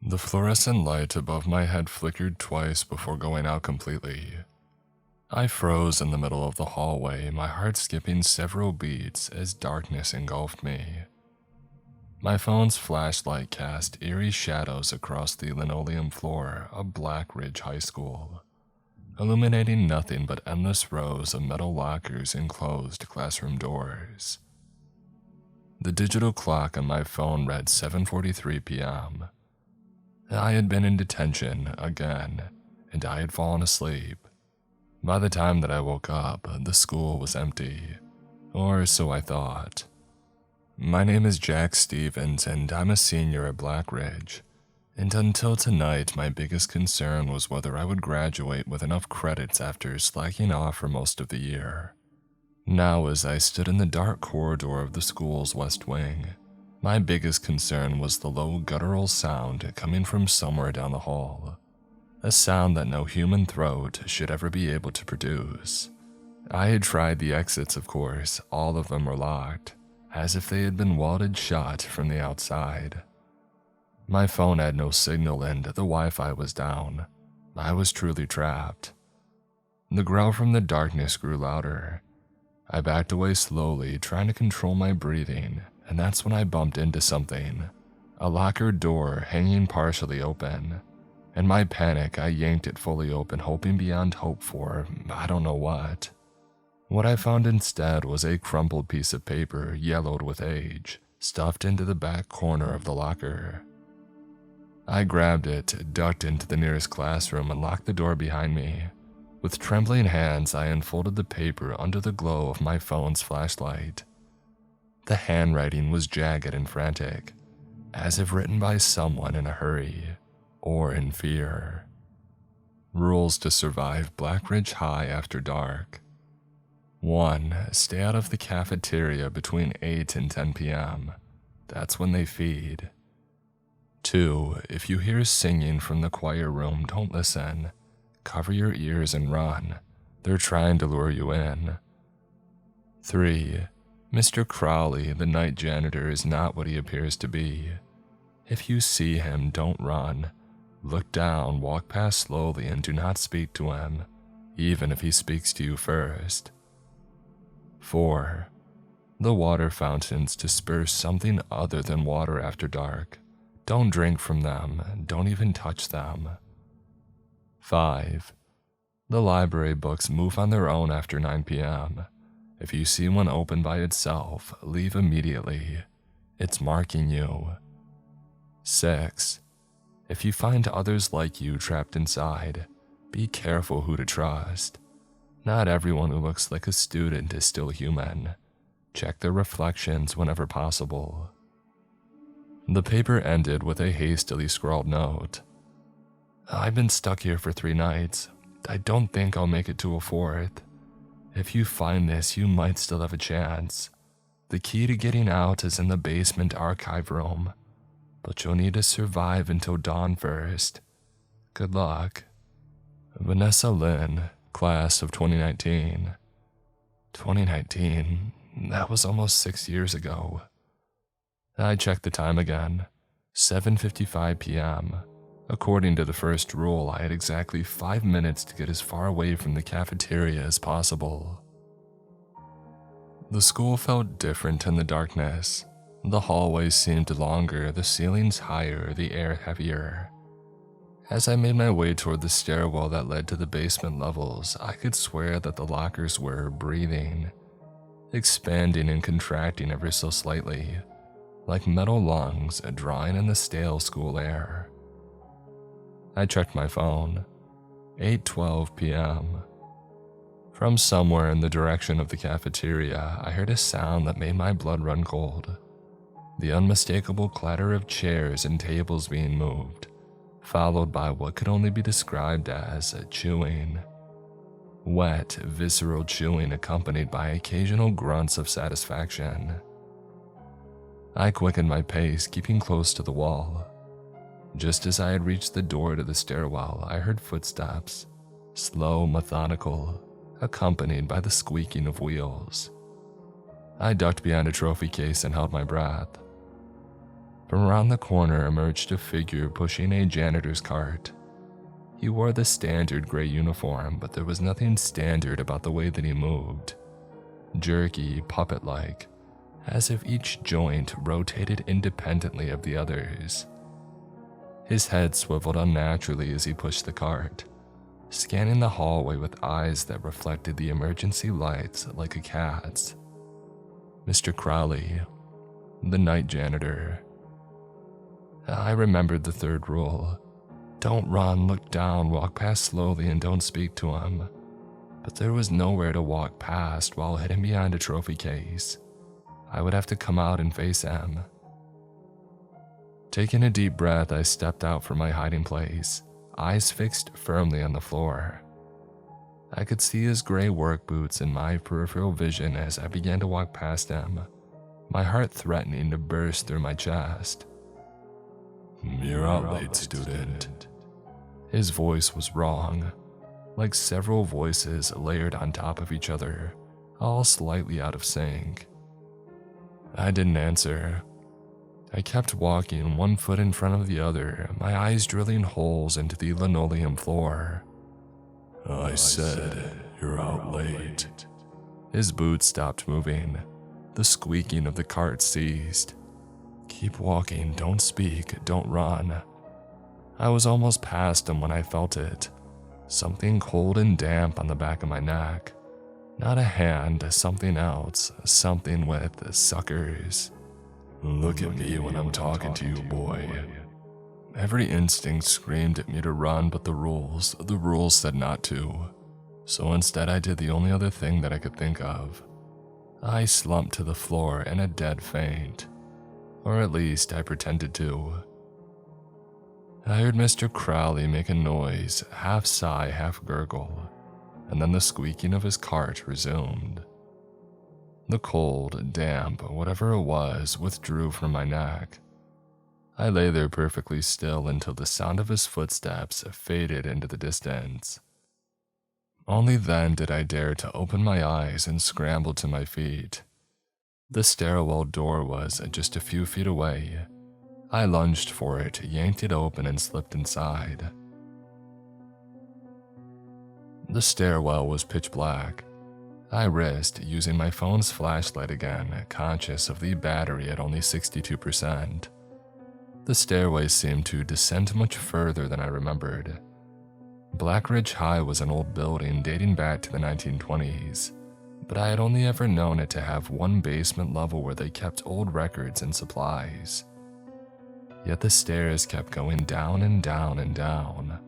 The fluorescent light above my head flickered twice before going out completely. I froze in the middle of the hallway, my heart skipping several beats as darkness engulfed me. My phone's flashlight cast eerie shadows across the linoleum floor of Black Ridge High School, illuminating nothing but endless rows of metal lockers and closed classroom doors. The digital clock on my phone read 7:43 p.m. I had been in detention again, and I had fallen asleep. By the time that I woke up, the school was empty, or so I thought. My name is Jack Stevens, and I'm a senior at Black Ridge, and until tonight my biggest concern was whether I would graduate with enough credits after slacking off for most of the year. Now, as I stood in the dark corridor of the school's west wing, my biggest concern was the low guttural sound coming from somewhere down the hall, a sound that no human throat should ever be able to produce. I had tried the exits, of course. All of them were locked, as if they had been welded shut from the outside. My phone had no signal and the Wi-Fi was down. I was truly trapped. The growl from the darkness grew louder. I backed away slowly, trying to control my breathing, and that's when I bumped into something, a locker door hanging partially open. In my panic, I yanked it fully open, hoping beyond hope for I don't know what. What I found instead was a crumpled piece of paper, yellowed with age, stuffed into the back corner of the locker. I grabbed it, ducked into the nearest classroom, and locked the door behind me. With trembling hands, I unfolded the paper under the glow of my phone's flashlight. The handwriting was jagged and frantic, as if written by someone in a hurry or in fear. Rules to survive Black Ridge High after dark. 1. Stay out of the cafeteria between 8 and 10 p.m. That's when they feed. 2. If you hear singing from the choir room, don't listen. Cover your ears and run. They're trying to lure you in. 3. Mr. Crowley, the night janitor, is not what he appears to be. If you see him, don't run. Look down, walk past slowly, and do not speak to him, even if he speaks to you first. 4. The water fountains disperse something other than water after dark. Don't drink from them, don't even touch them. 5. The library books move on their own after 9 p.m. If you see one open by itself, leave immediately. It's marking you. 6. If you find others like you trapped inside, be careful who to trust. Not everyone who looks like a student is still human. Check their reflections whenever possible. The paper ended with a hastily scrawled note. I've been stuck here for 3 nights. I don't think I'll make it to a 4th. If you find this, you might still have a chance. The key to getting out is in the basement archive room, but you'll need to survive until dawn first. Good luck. Vanessa Lynn, class of 2019. 2019? That was almost 6 years ago. I checked the time again. 7:55 p.m. According to the first rule, I had exactly 5 minutes to get as far away from the cafeteria as possible. The school felt different in the darkness. The hallways seemed longer, the ceilings higher, the air heavier. As I made my way toward the stairwell that led to the basement levels, I could swear that the lockers were breathing, expanding and contracting ever so slightly, like metal lungs drawing in the stale school air. I checked my phone. 8:12 p.m. From somewhere in the direction of the cafeteria, I heard a sound that made my blood run cold. The unmistakable clatter of chairs and tables being moved, followed by what could only be described as chewing. Wet, visceral chewing accompanied by occasional grunts of satisfaction. I quickened my pace, keeping close to the wall. Just as I had reached the door to the stairwell, I heard footsteps, slow, methodical, accompanied by the squeaking of wheels. I ducked behind a trophy case and held my breath. From around the corner emerged a figure pushing a janitor's cart. He wore the standard gray uniform, but there was nothing standard about the way that he moved. Jerky, puppet-like, as if each joint rotated independently of the others. His head swiveled unnaturally as he pushed the cart, scanning the hallway with eyes that reflected the emergency lights like a cat's. Mr. Crowley, the night janitor. I remembered the third rule. Don't run, look down, walk past slowly, and don't speak to him. But there was nowhere to walk past while hidden behind a trophy case. I would have to come out and face him. Taking a deep breath, I stepped out from my hiding place, eyes fixed firmly on the floor. I could see his gray work boots in my peripheral vision as I began to walk past him, my heart threatening to burst through my chest. "You're out late, student." His voice was wrong, like several voices layered on top of each other, all slightly out of sync. I didn't answer. I kept walking, one foot in front of the other, my eyes drilling holes into the linoleum floor. "I said, you're out late." His boots stopped moving. The squeaking of the cart ceased. "Keep walking, don't speak, don't run." I was almost past him when I felt it. Something cold and damp on the back of my neck. Not a hand, something else, something with suckers. "Look at me when I'm talking to you, boy." Every instinct screamed at me to run, but the rules said not to. So instead I did the only other thing that I could think of. I slumped to the floor in a dead faint. Or at least I pretended to. I heard Mr. Crowley make a noise, half sigh, half gurgle, and then the squeaking of his cart resumed. The cold, damp, whatever it was, withdrew from my neck. I lay there perfectly still until the sound of his footsteps faded into the distance. Only then did I dare to open my eyes and scramble to my feet. The stairwell door was just a few feet away. I lunged for it, yanked it open, and slipped inside. The stairwell was pitch black. I risked using my phone's flashlight again, conscious of the battery at only 62%. The stairway seemed to descend much further than I remembered. Black Ridge High was an old building dating back to the 1920s, but I had only ever known it to have one basement level where they kept old records and supplies. Yet the stairs kept going down and down and down.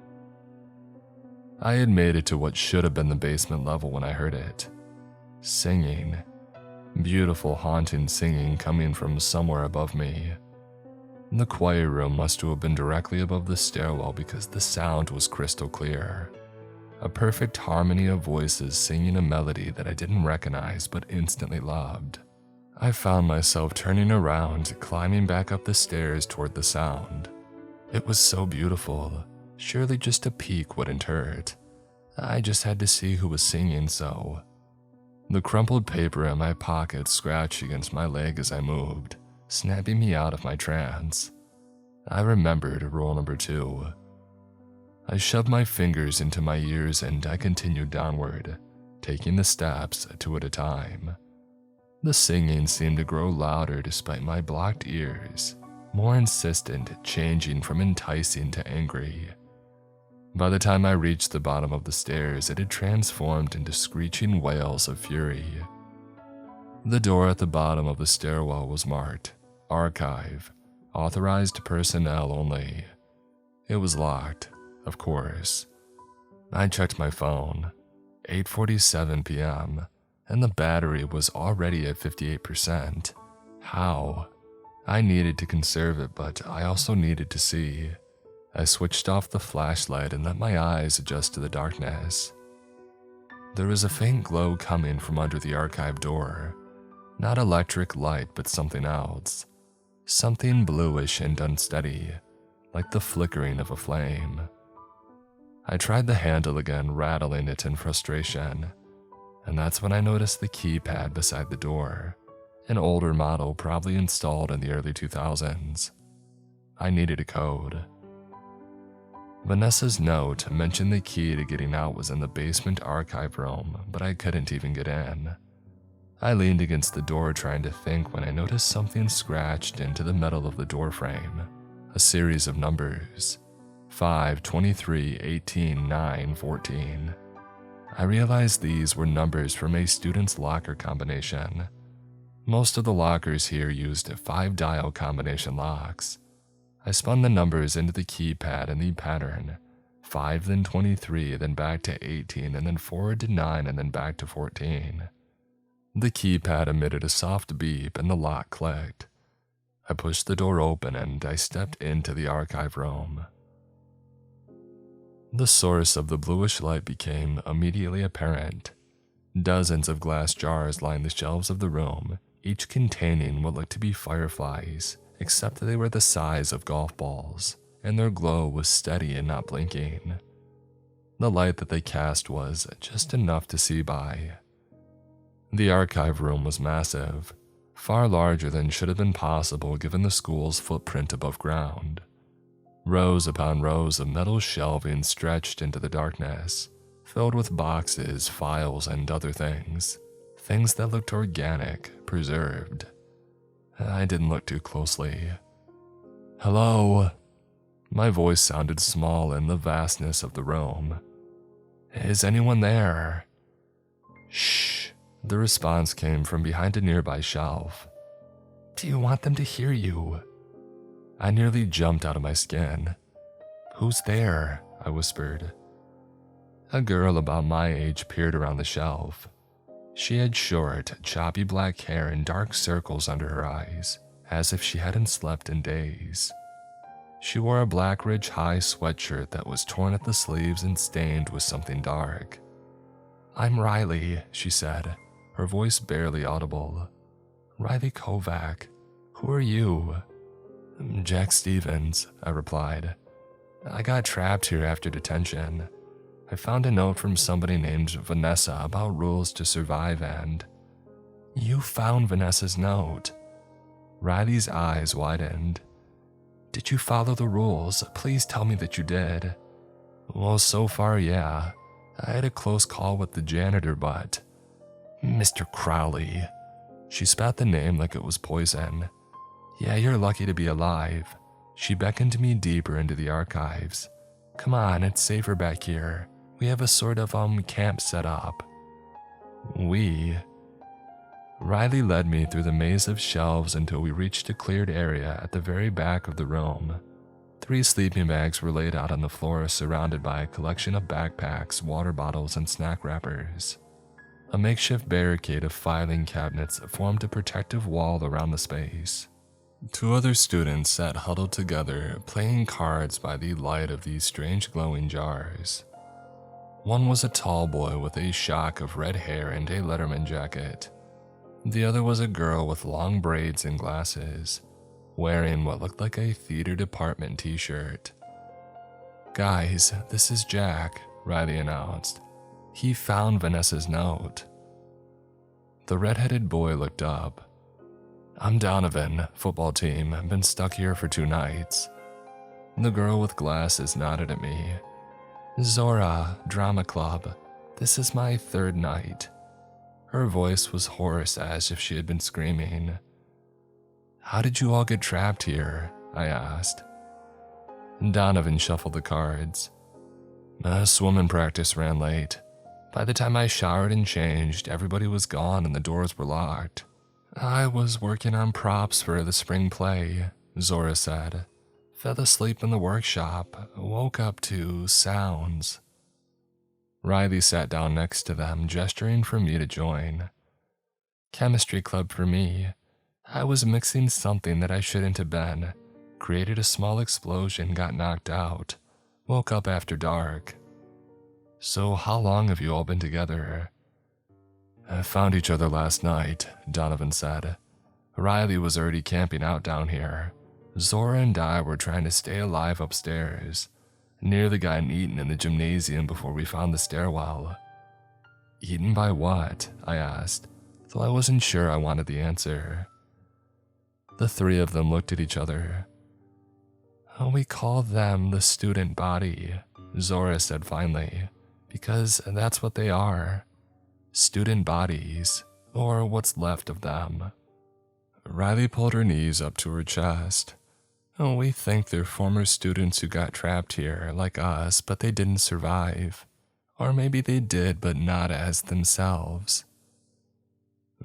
I had made it to what should have been the basement level when I heard it. Singing. Beautiful, haunting singing coming from somewhere above me. The choir room must have been directly above the stairwell because the sound was crystal clear. A perfect harmony of voices singing a melody that I didn't recognize but instantly loved. I found myself turning around, climbing back up the stairs toward the sound. It was so beautiful. Surely just a peek wouldn't hurt. I just had to see who was singing, so. The crumpled paper in my pocket scratched against my leg as I moved, snapping me out of my trance. I remembered rule number 2. I shoved my fingers into my ears and I continued downward, taking the steps 2 at a time. The singing seemed to grow louder despite my blocked ears, more insistent, changing from enticing to angry. By the time I reached the bottom of the stairs, it had transformed into screeching wails of fury. The door at the bottom of the stairwell was marked, Archive, authorized personnel only. It was locked, of course. I checked my phone, 8:47 p.m., and the battery was already at 58%. How? I needed to conserve it, but I also needed to see. I switched off the flashlight and let my eyes adjust to the darkness. There was a faint glow coming from under the archive door. Not electric light, but something else. Something bluish and unsteady, like the flickering of a flame. I tried the handle again, rattling it in frustration. And that's when I noticed the keypad beside the door, an older model probably installed in the early 2000s. I needed a code. Vanessa's note mentioned the key to getting out was in the basement archive room, but I couldn't even get in. I leaned against the door trying to think when I noticed something scratched into the metal of the door frame. A series of numbers. 5, 23, 18, 9, 14. I realized these were numbers from a student's locker combination. Most of the lockers here used 5-dial combination locks. I spun the numbers into the keypad in the pattern. 5, then 23, then back to 18, and then forward to 9, and then back to 14. The keypad emitted a soft beep and the lock clicked. I pushed the door open and I stepped into the archive room. The source of the bluish light became immediately apparent. Dozens of glass jars lined the shelves of the room, each containing what looked to be fireflies, except that they were the size of golf balls, and their glow was steady and not blinking. The light that they cast was just enough to see by. The archive room was massive, far larger than should have been possible given the school's footprint above ground. Rows upon rows of metal shelving stretched into the darkness, filled with boxes, files, and other things. Things that looked organic, preserved. I didn't look too closely. "Hello?" My voice sounded small in the vastness of the room. "Is anyone there?" "Shh." The response came from behind a nearby shelf. "Do you want them to hear you?" I nearly jumped out of my skin. "Who's there?" I whispered. A girl about my age peered around the shelf. She had short, choppy black hair and dark circles under her eyes, as if she hadn't slept in days. She wore a black ridge high sweatshirt that was torn at the sleeves and stained with something dark. "I'm Riley," she said, her voice barely audible. "Riley Kovac. Who are you?" "Jack Stevens," I replied. "I got trapped here after detention. I found a note from somebody named Vanessa about rules to survive and..." "You found Vanessa's note?" Riley's eyes widened. "Did you follow the rules? Please tell me that you did." "Well, so far, yeah. I had a close call with the janitor, but..." "Mr. Crowley." She spat the name like it was poison. "Yeah, you're lucky to be alive." She beckoned me deeper into the archives. "Come on, it's safer back here. We have a sort of camp set up." "We?" Riley led me through the maze of shelves until we reached a cleared area at the very back of the room. 3 sleeping bags were laid out on the floor, surrounded by a collection of backpacks, water bottles, and snack wrappers. A makeshift barricade of filing cabinets formed a protective wall around the space. 2 other students sat huddled together, playing cards by the light of these strange glowing jars. One was a tall boy with a shock of red hair and a Letterman jacket. The other was a girl with long braids and glasses, wearing what looked like a theater department t-shirt. "Guys, this is Jack," Riley announced. "He found Vanessa's note." The red-headed boy looked up. "I'm Donovan, football team. I've been stuck here for 2 nights. The girl with glasses nodded at me. "Zora, drama club. This is my 3rd night." Her voice was hoarse as if she had been screaming. "How did you all get trapped here?" I asked. Donovan shuffled the cards. "Swimming practice ran late. By the time I showered and changed, everybody was gone and the doors were locked. I was working on props for the spring play," Zora said. "Fell asleep in the workshop, woke up to sounds." Riley sat down next to them, gesturing for me to join. "Chemistry club for me. I was mixing something that I shouldn't have been. Created a small explosion, got knocked out. Woke up after dark." "So how long have you all been together?" "I found each other last night," Donovan said. "Riley was already camping out down here. Zora and I were trying to stay alive upstairs. Nearly got eaten in the gymnasium before we found the stairwell." "Eaten by what?" I asked, though I wasn't sure I wanted the answer. The 3 of them looked at each other. We call them the student body, Zora said finally, because that's what they are. Student bodies, or what's left of them. Riley pulled her knees up to her chest. We think they're former students who got trapped here, like us, but they didn't survive. Or maybe they did, but not as themselves.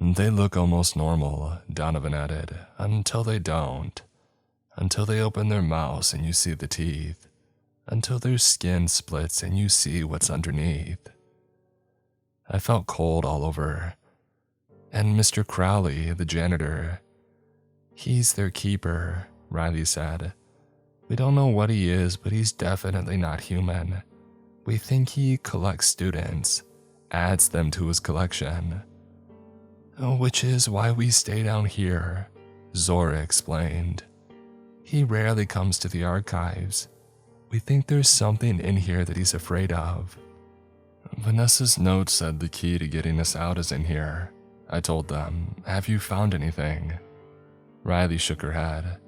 They look almost normal, Donovan added, until they don't. Until they open their mouths and you see the teeth. Until their skin splits and you see what's underneath. I felt cold all over. And Mr. Crowley, the janitor, he's their keeper, Riley said. We don't know what he is, but he's definitely not human. We think he collects students, adds them to his collection. Which is why we stay down here, Zora explained. He rarely comes to the archives. We think there's something in here that he's afraid of. Vanessa's note said the key to getting us out is in here. I told them, have you found anything? Riley shook her head.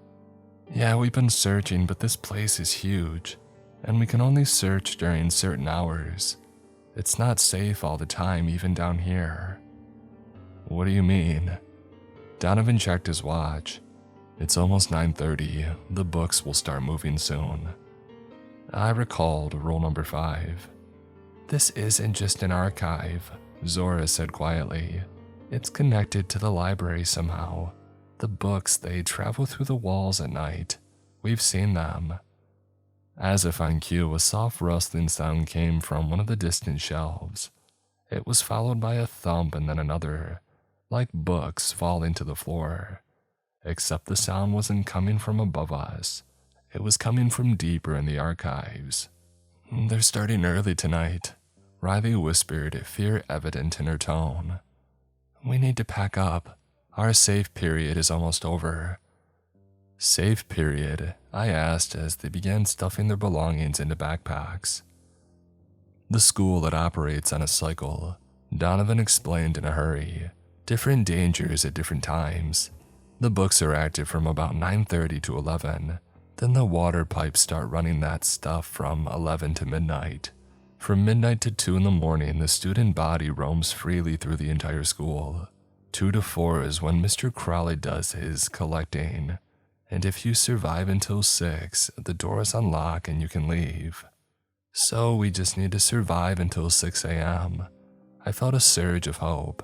Yeah, we've been searching, but this place is huge, and we can only search during certain hours. It's not safe all the time, even down here. What do you mean? Donovan checked his watch. It's almost 9:30. The books will start moving soon. I recalled rule number 5. This isn't just an archive, Zora said quietly. It's connected to the library somehow. The books, they travel through the walls at night. We've seen them. As if on cue, a soft rustling sound came from one of the distant shelves. It was followed by a thump and then another, like books falling to the floor. Except the sound wasn't coming from above us. It was coming from deeper in the archives. They're starting early tonight, Riley whispered, fear evident in her tone. We need to pack up. Our safe period is almost over. Safe period? I asked as they began stuffing their belongings into backpacks. The school that operates on a cycle, Donovan explained in a hurry. Different dangers at different times. The books are active from about 9:30 to 11. Then the water pipes start running that stuff from 11 to midnight. From midnight to 2 in the morning, the student body roams freely through the entire school. 2 to 4 is when Mr. Crowley does his collecting. And if you survive until 6, the doors unlock and you can leave. So we just need to survive until 6 a.m. I felt a surge of hope.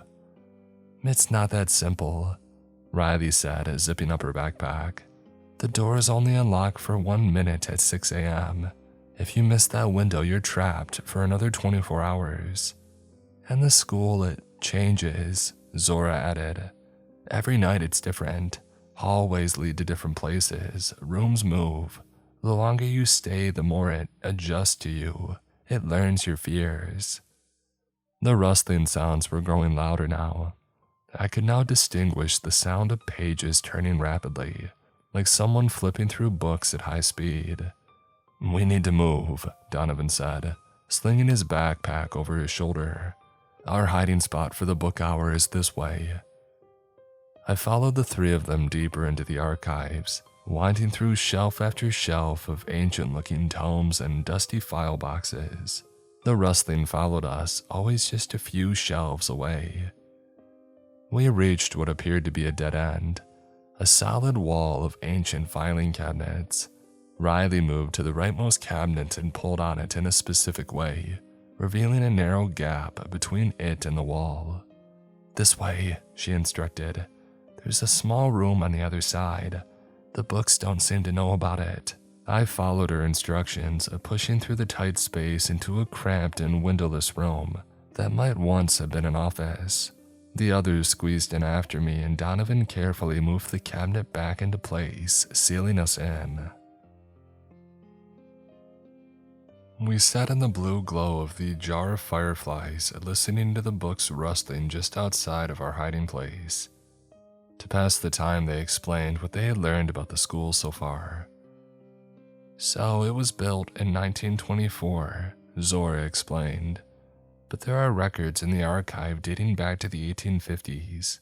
It's not that simple, Riley said, zipping up her backpack. The doors only unlock for 1 minute at 6 a.m. If you miss that window, you're trapped for another 24 hours. And the school, it changes, Zora added. Every night it's different. Hallways lead to different places. Rooms move. The longer you stay, the more it adjusts to you. It learns your fears. The rustling sounds were growing louder now. I could now distinguish the sound of pages turning rapidly, like someone flipping through books at high speed. We need to move, Donovan said, slinging his backpack over his shoulder. Our hiding spot for the book hour is this way. I followed the 3 of them deeper into the archives, winding through shelf after shelf of ancient-looking tomes and dusty file boxes. The rustling followed us, always just a few shelves away. We reached what appeared to be a dead end, a solid wall of ancient filing cabinets. Riley moved to the rightmost cabinet and pulled on it in a specific way, revealing a narrow gap between it and the wall. This way, she instructed. There's a small room on the other side. The books don't seem to know about it. I followed her instructions, pushing through the tight space into a cramped and windowless room that might once have been an office. The others squeezed in after me, and Donovan carefully moved the cabinet back into place, sealing us in. We sat in the blue glow of the jar of fireflies, listening to the books rustling just outside of our hiding place. To pass the time, they explained what they had learned about the school so far. So it was built in 1924, Zora explained. But there are records in the archive dating back to the 1850s.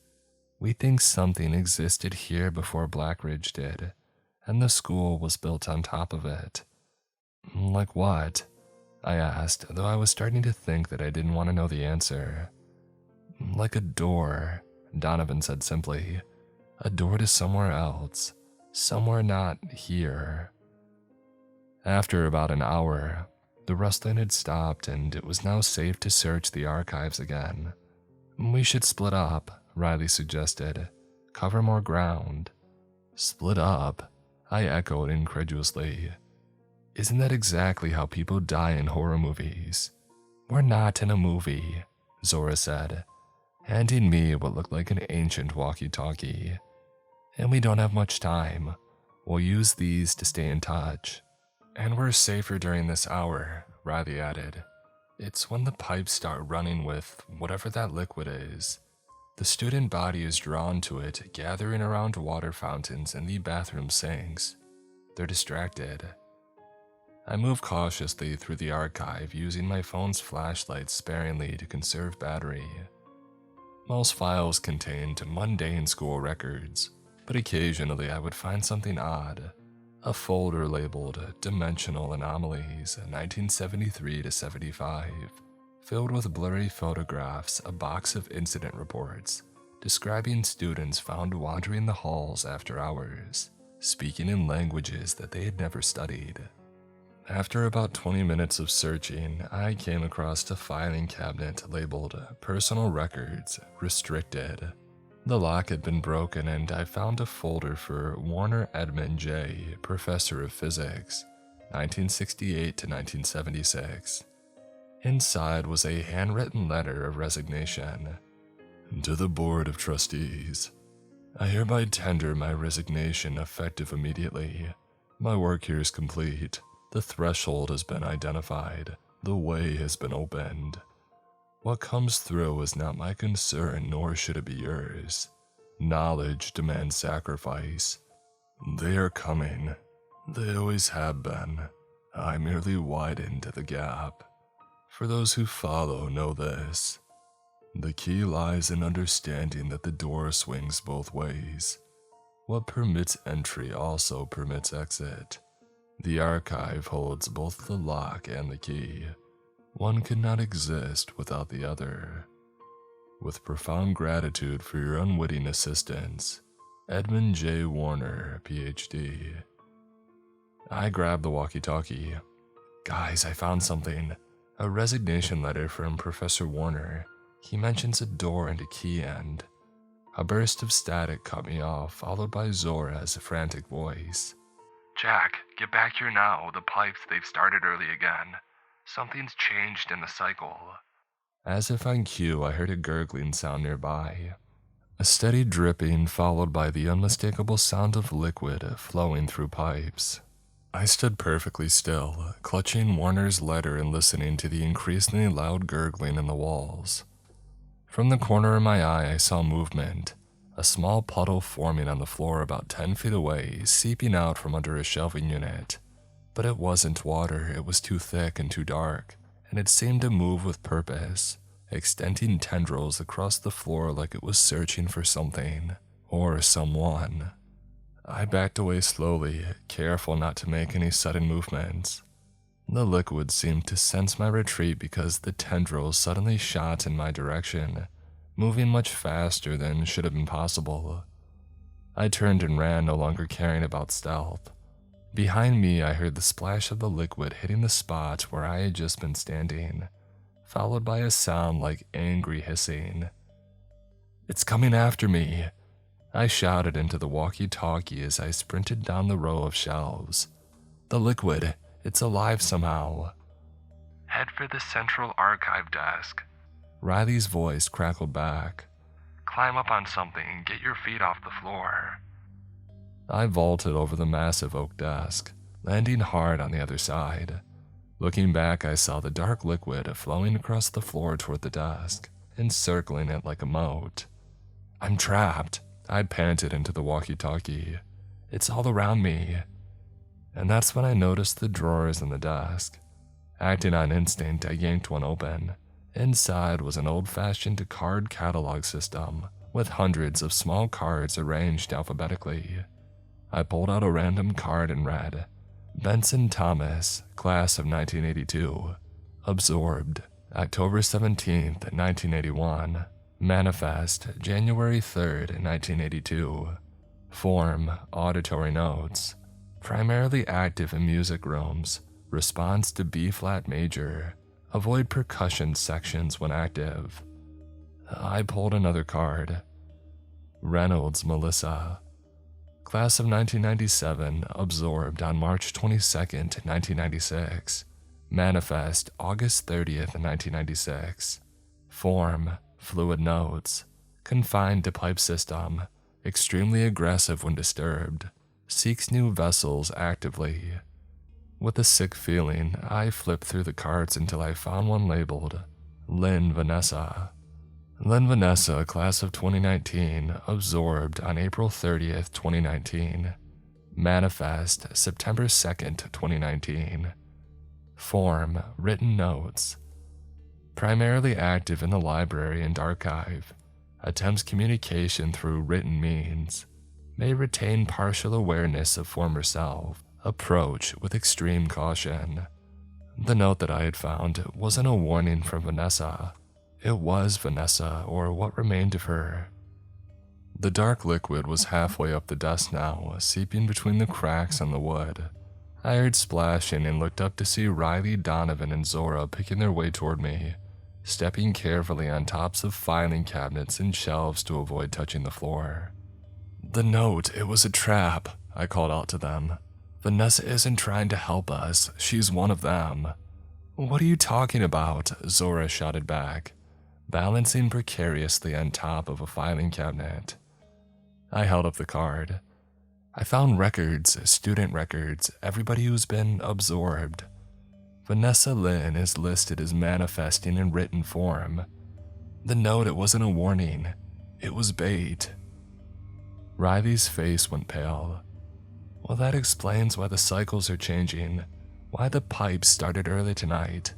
We think something existed here before Blackridge did, and the school was built on top of it. Like what? I asked, though I was starting to think that I didn't want to know the answer. Like a door, Donovan said simply. A door to somewhere else. Somewhere not here. After about an hour, the rustling had stopped and it was now safe to search the archives again. We should split up, Riley suggested. Cover more ground. Split up? I echoed incredulously. Isn't that exactly how people die in horror movies? We're not in a movie, Zora said, handing me what looked like an ancient walkie-talkie. And we don't have much time. We'll use these to stay in touch. And we're safer during this hour, Riley added. It's when the pipes start running with whatever that liquid is. The student body is drawn to it, gathering around water fountains and the bathroom sinks. They're distracted. I move cautiously through the archive, using my phone's flashlight sparingly to conserve battery. Most files contained mundane school records, but occasionally I would find something odd. A folder labeled Dimensional Anomalies 1973 to 75, filled with blurry photographs, a box of incident reports, describing students found wandering the halls after hours, speaking in languages that they had never studied. After about 20 minutes of searching, I came across a filing cabinet labeled Personal Records, Restricted. The lock had been broken and I found a folder for Warner Edmund J., Professor of Physics, 1968 to 1976. Inside was a handwritten letter of resignation. To the Board of Trustees, I hereby tender my resignation effective immediately. My work here is complete. The threshold has been identified. The way has been opened. What comes through is not my concern, nor should it be yours. Knowledge demands sacrifice. They are coming. They always have been. I merely widened the gap. For those who follow know this. The key lies in understanding that the door swings both ways. What permits entry also permits exit. The archive holds both the lock and the key. One cannot exist without the other. With profound gratitude for your unwitting assistance, Edmund J. Warner, Ph.D. I grabbed the walkie-talkie. Guys, I found something. A resignation letter from Professor Warner. He mentions a door and a key end. A burst of static cut me off, followed by Zora's frantic voice. Jack, get back here now. The pipes, they've started early again. Something's changed in the cycle. As if on cue, I heard a gurgling sound nearby. A steady dripping followed by the unmistakable sound of liquid flowing through pipes. I stood perfectly still, clutching Warner's letter and listening to the increasingly loud gurgling in the walls. From the corner of my eye, I saw movement. A small puddle forming on the floor about 10 feet away, seeping out from under a shelving unit. But it wasn't water, it was too thick and too dark, and it seemed to move with purpose, extending tendrils across the floor like it was searching for something, or someone. I backed away slowly, careful not to make any sudden movements. The liquid seemed to sense my retreat because the tendrils suddenly shot in my direction, moving much faster than should have been possible. I turned and ran, no longer caring about stealth. Behind me, I heard the splash of the liquid hitting the spot where I had just been standing, followed by a sound like angry hissing. It's coming after me, I shouted into the walkie-talkie as I sprinted down the row of shelves. The liquid, it's alive somehow. Head for the central archive desk. Riley's voice crackled back. Climb up on something and get your feet off the floor. I vaulted over the massive oak desk, landing hard on the other side. Looking back, I saw the dark liquid flowing across the floor toward the desk, encircling it like a moat. I'm trapped, I panted into the walkie-talkie. It's all around me. And that's when I noticed the drawers in the desk. Acting on instinct, I yanked one open. Inside was an old-fashioned card catalog system, with hundreds of small cards arranged alphabetically. I pulled out a random card and read, Benson Thomas, class of 1982. Absorbed, October 17th, 1981. Manifest, January 3rd, 1982. Form, auditory notes. Primarily active in music rooms. Responds to B-flat major. Avoid percussion sections when active. I pulled another card. Reynolds Melissa. Class of 1997, absorbed on March 22nd, 1996. Manifest, August 30th, 1996. Form, fluid notes. Confined to pipe system. Extremely aggressive when disturbed. Seeks new vessels actively. With a sick feeling, I flipped through the cards until I found one labeled Lynn Vanessa. Lynn Vanessa, class of 2019, absorbed on April 30th, 2019. Manifest, September 2nd, 2019. Form, written notes. Primarily active in the library and archive. Attempts communication through written means. May retain partial awareness of former self. Approach with extreme caution. The note that I had found wasn't a warning from Vanessa. It was Vanessa, or what remained of her. The dark liquid was halfway up the desk now, seeping between the cracks on the wood. I heard splashing and looked up to see Riley, Donovan, and Zora picking their way toward me, stepping carefully on tops of filing cabinets and shelves to avoid touching the floor. The note, it was a trap, I called out to them. Vanessa isn't trying to help us, she's one of them. What are you talking about? Zora shouted back, balancing precariously on top of a filing cabinet. I held up the card. I found records, student records, everybody who's been absorbed. Vanessa Lynn is listed as manifesting in written form. The note, it wasn't a warning. It was bait. Riley's face went pale. Well, that explains why the cycles are changing, why the pipes started early tonight.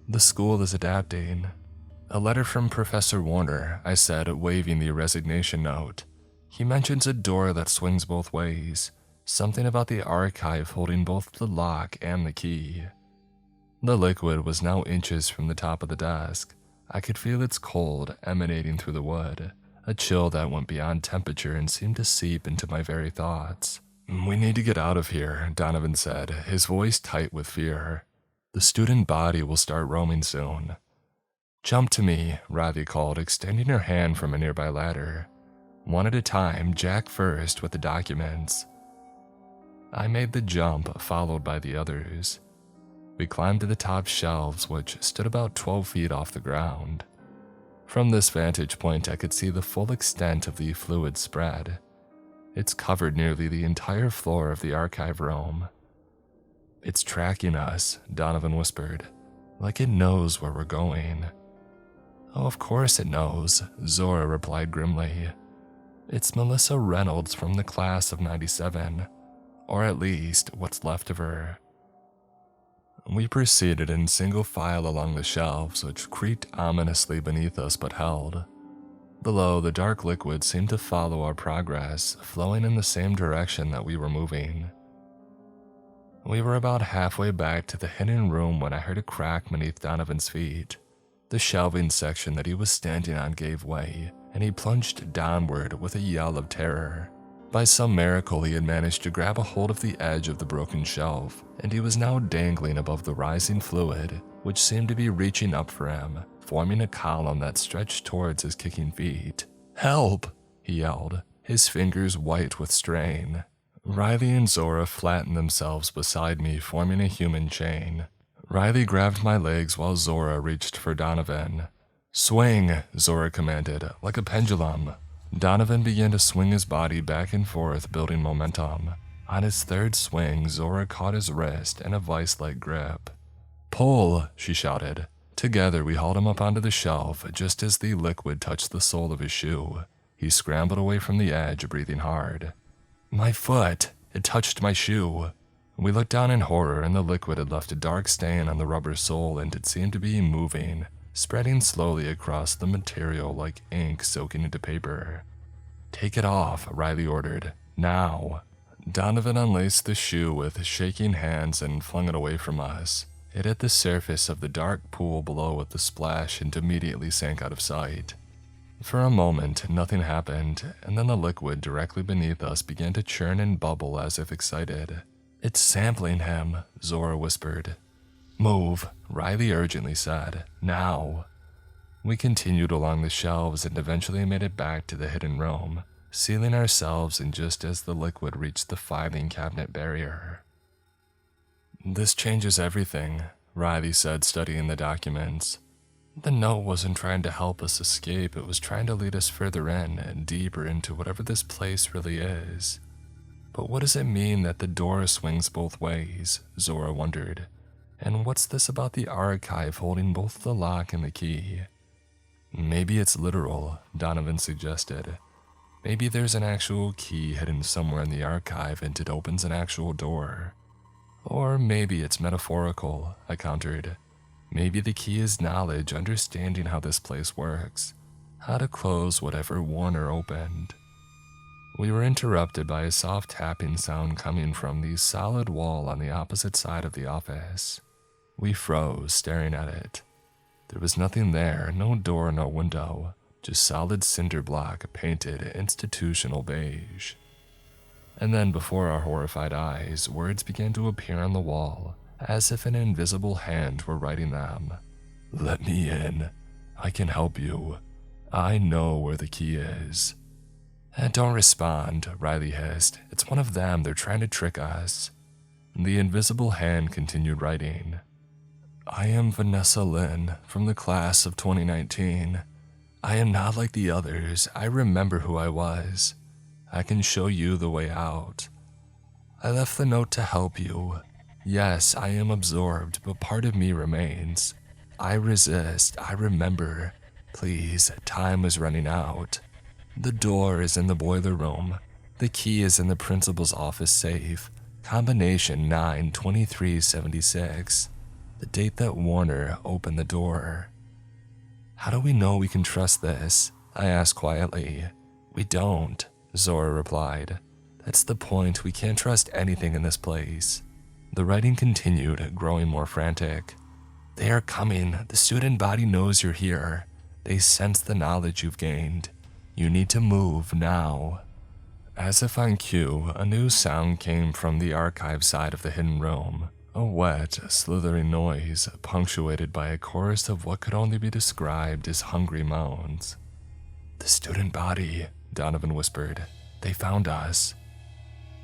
The school is adapting. A letter from Professor Warner, I said, waving the resignation note. He mentions a door that swings both ways, something about the archive holding both the lock and the key. The liquid was now inches from the top of the desk. I could feel its cold emanating through the wood, a chill that went beyond temperature and seemed to seep into my very thoughts. We need to get out of here, Donovan said, his voice tight with fear. The student body will start roaming soon. Jump to me, Riley called, extending her hand from a nearby ladder. One at a time, Jack first with the documents. I made the jump, followed by the others. We climbed to the top shelves, which stood about 12 feet off the ground. From this vantage point, I could see the full extent of the fluid spread. It's covered nearly the entire floor of the archive room. It's tracking us, Donovan whispered, like it knows where we're going. Oh, of course it knows, Zora replied grimly. It's Melissa Reynolds from the class of 97, or at least what's left of her. We proceeded in single file along the shelves, which creaked ominously beneath us but held. Below, the dark liquid seemed to follow our progress, flowing in the same direction that we were moving. We were about halfway back to the hidden room when I heard a crack beneath Donovan's feet. The shelving section that he was standing on gave way, and he plunged downward with a yell of terror. By some miracle, he had managed to grab a hold of the edge of the broken shelf, and he was now dangling above the rising fluid, which seemed to be reaching up for him, forming a column that stretched towards his kicking feet. Help! He yelled, his fingers white with strain. Riley and Zora flattened themselves beside me, forming a human chain. Riley grabbed my legs while Zora reached for Donovan. Swing, Zora commanded, like a pendulum. Donovan began to swing his body back and forth, building momentum. On his third swing, Zora caught his wrist in a vice-like grip. Pull, she shouted. Together, we hauled him up onto the shelf just as the liquid touched the sole of his shoe. He scrambled away from the edge, breathing hard. My foot! It touched my shoe. We looked down in horror, and the liquid had left a dark stain on the rubber sole, and it seemed to be moving, spreading slowly across the material like ink soaking into paper. Take it off, Riley ordered. Now. Donovan unlaced the shoe with shaking hands and flung it away from us. It hit the surface of the dark pool below with a splash and immediately sank out of sight. For a moment, nothing happened, and then the liquid directly beneath us began to churn and bubble as if excited. "It's sampling him," Zora whispered. "Move," Riley urgently said. "Now." We continued along the shelves and eventually made it back to the hidden room, sealing ourselves in just as the liquid reached the filing cabinet barrier. "This changes everything," Riley said, studying the documents. "The note wasn't trying to help us escape, it was trying to lead us further in and deeper into whatever this place really is. But what does it mean that the door swings both ways?" Zora wondered. "And what's this about the archive holding both the lock and the key?" "Maybe it's literal," Donovan suggested. "Maybe there's an actual key hidden somewhere in the archive and it opens an actual door. Or maybe it's metaphorical," I countered. "Maybe the key is knowledge, understanding how this place works, how to close whatever Warner opened." We were interrupted by a soft tapping sound coming from the solid wall on the opposite side of the office. We froze, staring at it. There was nothing there, no door, no window, just solid cinder block painted institutional beige. And then before our horrified eyes, words began to appear on the wall, as if an invisible hand were writing them. "Let me in. I can help you. I know where the key is." "Don't respond," Riley hissed. "It's one of them, they're trying to trick us." The invisible hand continued writing. "I am Vanessa Lynn, from the class of 2019. I am not like the others. I remember who I was. I can show you the way out. I left the note to help you. Yes, I am absorbed, but part of me remains. I resist. I remember. Please, time is running out. The door is in the boiler room. The key is in the principal's office safe. Combination 92376. The date that Warner opened the door." "How do we know we can trust this?" I asked quietly. "We don't," Zora replied. "That's the point, we can't trust anything in this place." The writing continued, growing more frantic. "They are coming. The student body knows you're here. They sense the knowledge you've gained. You need to move now." As if on cue, a new sound came from the archive side of the hidden room. A wet, slithering noise, punctuated by a chorus of what could only be described as hungry moans. "The student body," Donovan whispered. "They found us."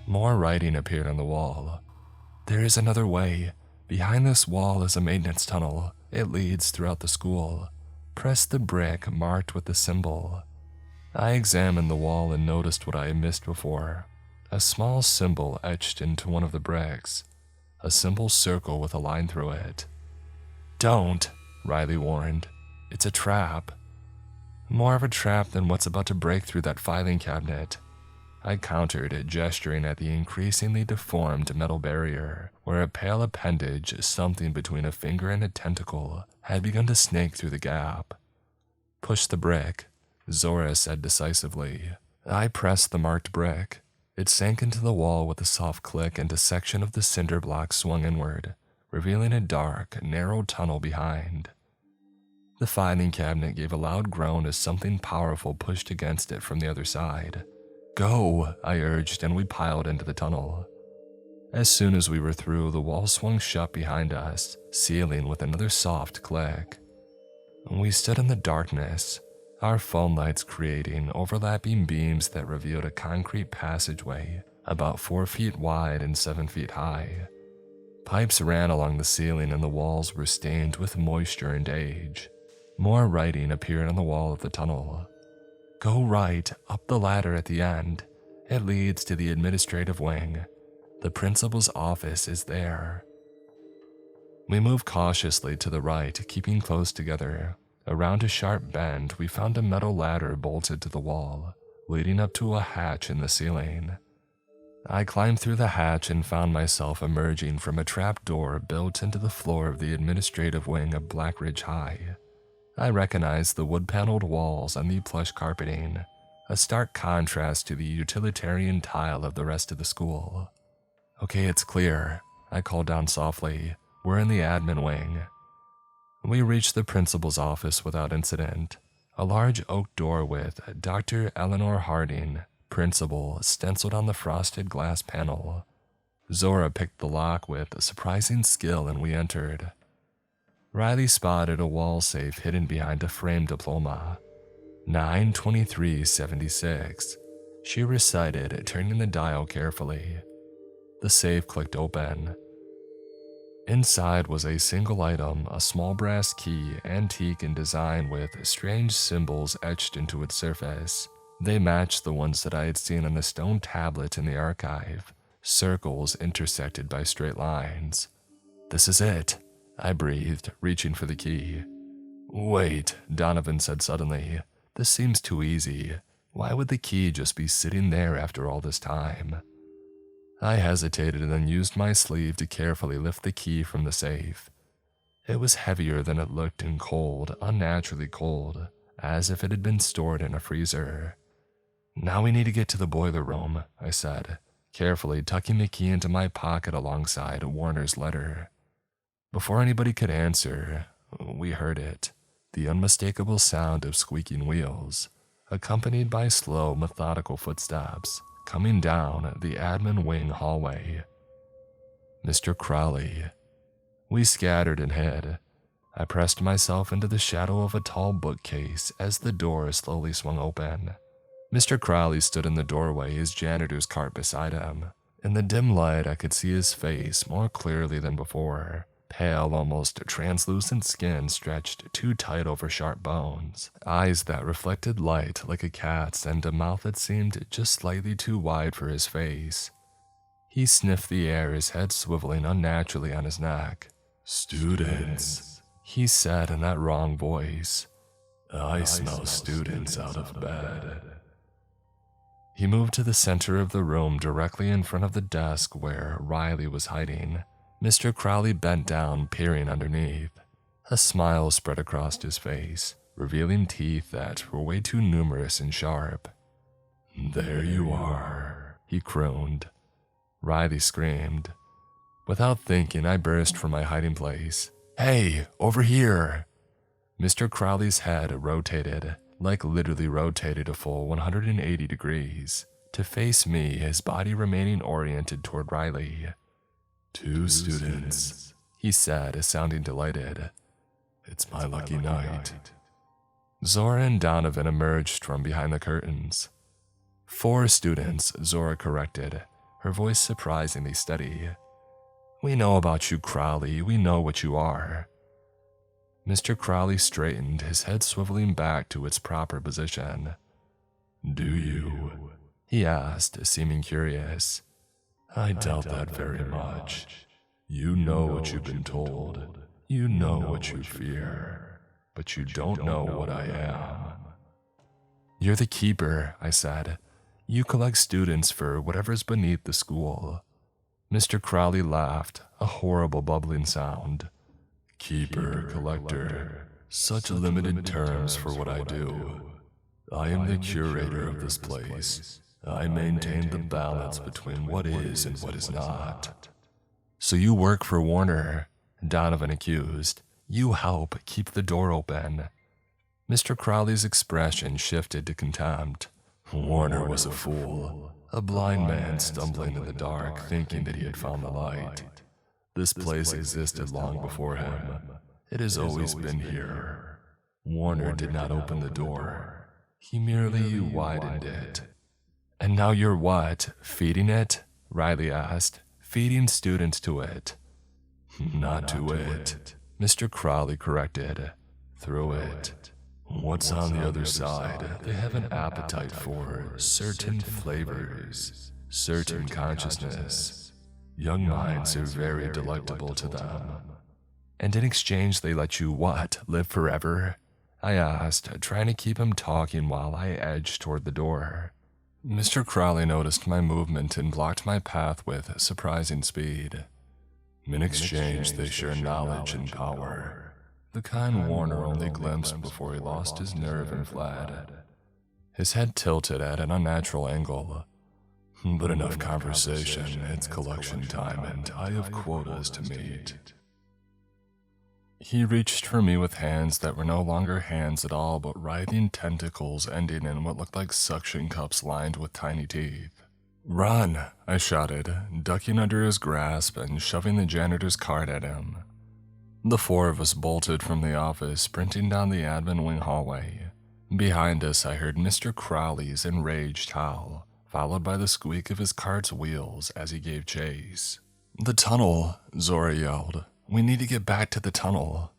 More writing appeared on the wall. "There is another way. Behind this wall is a maintenance tunnel. It leads throughout the school. Press the brick marked with the symbol." I examined the wall and noticed what I had missed before. A small symbol etched into one of the bricks. A simple circle with a line through it. "Don't," Riley warned. "It's a trap." "More of a trap than what's about to break through that filing cabinet," I countered, gesturing at the increasingly deformed metal barrier, where a pale appendage, something between a finger and a tentacle, had begun to snake through the gap. "Push the brick," Zora said decisively. I pressed the marked brick. It sank into the wall with a soft click, and a section of the cinder block swung inward, revealing a dark, narrow tunnel behind. The filing cabinet gave a loud groan as something powerful pushed against it from the other side. "Go," I urged, and we piled into the tunnel. As soon as we were through, the wall swung shut behind us, sealing with another soft click. We stood in the darkness, our phone lights creating overlapping beams that revealed a concrete passageway about 4 feet wide and 7 feet high. Pipes ran along the ceiling and the walls were stained with moisture and age. More writing appeared on the wall of the tunnel. "Go right, up the ladder at the end. It leads to the administrative wing. The principal's office is there." We moved cautiously to the right, keeping close together. Around a sharp bend, we found a metal ladder bolted to the wall, leading up to a hatch in the ceiling. I climbed through the hatch and found myself emerging from a trapdoor built into the floor of the administrative wing of Black Ridge High. I recognized the wood-paneled walls and the plush carpeting. a stark contrast to the utilitarian tile of the rest of the school. "Okay, it's clear," I called down softly. "We're in the admin wing." We reached the principal's office without incident. A large oak door with Dr. Eleanor Harding, principal, stenciled on the frosted glass panel. Zora picked the lock with surprising skill and we entered. Riley spotted a wall safe hidden behind a framed diploma. 92376. She recited, turning the dial carefully. The safe clicked open. Inside was a single item, a small brass key, antique in design with strange symbols etched into its surface. They matched the ones that I had seen on the stone tablet in the archive, circles intersected by straight lines. "This is it," I breathed, reaching for the key. "Wait," Donovan said suddenly. "This seems too easy. Why would the key just be sitting there after all this time?" I hesitated and then used my sleeve to carefully lift the key from the safe. It was heavier than it looked and cold, unnaturally cold, as if it had been stored in a freezer. "Now we need to get to the boiler room," I said, carefully tucking the key into my pocket alongside Warner's letter. Before anybody could answer, we heard it, the unmistakable sound of squeaking wheels, accompanied by slow, methodical footsteps, coming down the admin wing hallway. Mr. Crowley. We scattered and hid. I pressed myself into the shadow of a tall bookcase as the door slowly swung open. Mr. Crowley stood in the doorway, his janitor's cart beside him. In the dim light, I could see his face more clearly than before. Pale, almost translucent skin stretched too tight over sharp bones, eyes that reflected light like a cat's, and a mouth that seemed just slightly too wide for his face. He sniffed the air, his head swiveling unnaturally on his neck. "Students," he said in that wrong voice. "I smell students out of bed." He moved to the center of the room directly in front of the desk where Riley was hiding. Mr. Crowley bent down, peering underneath. A smile spread across his face, revealing teeth that were way too numerous and sharp. "There you are," he crooned. Riley screamed. Without thinking, I burst from my hiding place. "Hey, over here!" Mr. Crowley's head rotated, like literally rotated a full 180 degrees, to face me, his body remaining oriented toward Riley. "Two students," he said, sounding delighted. "It's my lucky night." Zora and Donovan emerged from behind the curtains. "4 students," Zora corrected, her voice surprisingly steady. "We know about you, Crowley. We know what you are." Mr. Crowley straightened, his head swiveling back to its proper position. "Do you?" he asked, seeming curious. "I doubt that very much. You know what you've been told. You know what you fear. But you don't know what I am." "You're the keeper," I said. "You collect students for whatever's beneath the school." Mr. Crowley laughed, a horrible bubbling sound. "Keeper, collector, such limited terms for what I do. I am the curator of this place. I maintain the balance between what is and what is not." "So you work for Warner," Donovan accused. "You help keep the door open." Mr. Crowley's expression shifted to contempt. "Warner was a fool, a blind man stumbling in the dark thinking that he had found the light. This place existed long before him. It has always been here. Warner did not open the door. He merely widened it." "And now you're what, feeding it?" Riley asked. "Feeding students to it." "Not to it," Mr. Crowley corrected. "Through it. What's on the other side, they have an appetite for certain flavors, certain consciousness. Young minds are very delectable to them." "And in exchange they let you what, live forever?" I asked, trying to keep him talking while I edged toward the door. Mr. Crowley noticed my movement and blocked my path with surprising speed. "In exchange, they share knowledge and power, the kind Warner only glimpsed before he lost his nerve and fled. his head tilted at an unnatural angle. But enough conversation, it's collection time and I have quotas to meet. He reached for me with hands that were no longer hands at all, but writhing tentacles ending in what looked like suction cups lined with tiny teeth. "Run!" I shouted, ducking under his grasp and shoving the janitor's cart at him. The four of us bolted from the office, sprinting down the admin wing hallway. Behind us, I heard Mr. Crowley's enraged howl, followed by the squeak of his cart's wheels as he gave chase. "The tunnel!" Zora yelled. "We need to get back to the tunnel."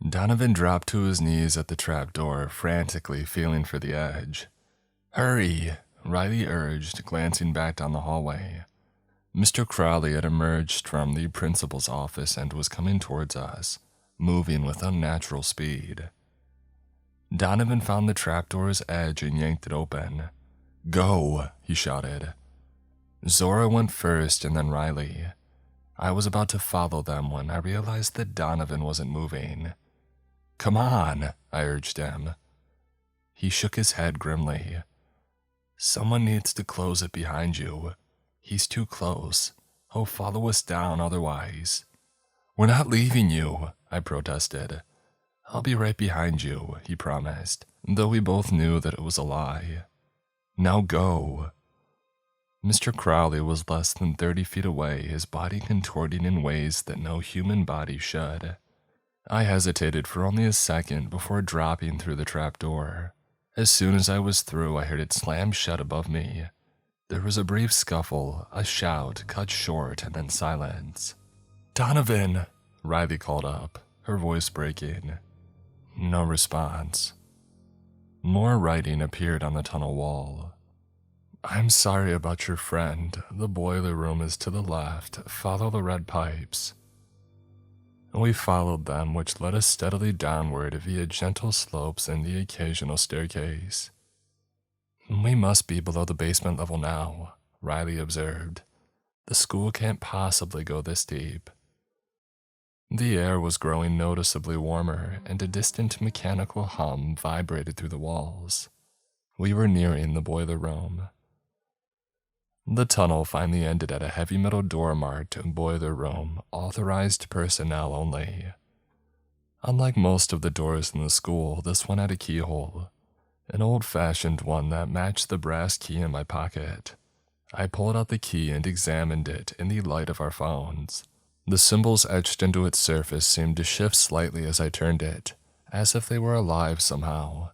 Donovan dropped to his knees at the trapdoor, frantically feeling for the edge. "Hurry!" Riley urged, glancing back down the hallway. Mr. Crowley had emerged from the principal's office and was coming towards us, moving with unnatural speed. Donovan found the trapdoor's edge and yanked it open. "Go!" he shouted. Zora went first and then Riley. I was about to follow them when I realized that Donovan wasn't moving. "Come on," I urged him. He shook his head grimly. "Someone needs to close it behind you. He's too close. He'll follow us down otherwise." "We're not leaving you," I protested. "I'll be right behind you," he promised, though we both knew that it was a lie. "Now go." Mr. Crowley was less than 30 feet away, his body contorting in ways that no human body should. I hesitated for only a second before dropping through the trapdoor. As soon as I was through, I heard it slam shut above me. There was a brief scuffle, a shout cut short, and then silence. "Donovan!" Riley called up, her voice breaking. No response. More writing appeared on the tunnel wall. "I'm sorry about your friend. The boiler room is to the left. Follow the red pipes." We followed them, which led us steadily downward via gentle slopes and the occasional staircase. "We must be below the basement level now," Riley observed. "The school can't possibly go this deep." The air was growing noticeably warmer, and a distant mechanical hum vibrated through the walls. We were nearing the boiler room. The tunnel finally ended at a heavy metal door marked "Boiler Room, Authorized Personnel Only." Unlike most of the doors in the school, this one had a keyhole, an old-fashioned one that matched the brass key in my pocket. I pulled out the key and examined it in the light of our phones. The symbols etched into its surface seemed to shift slightly as I turned it, as if they were alive somehow.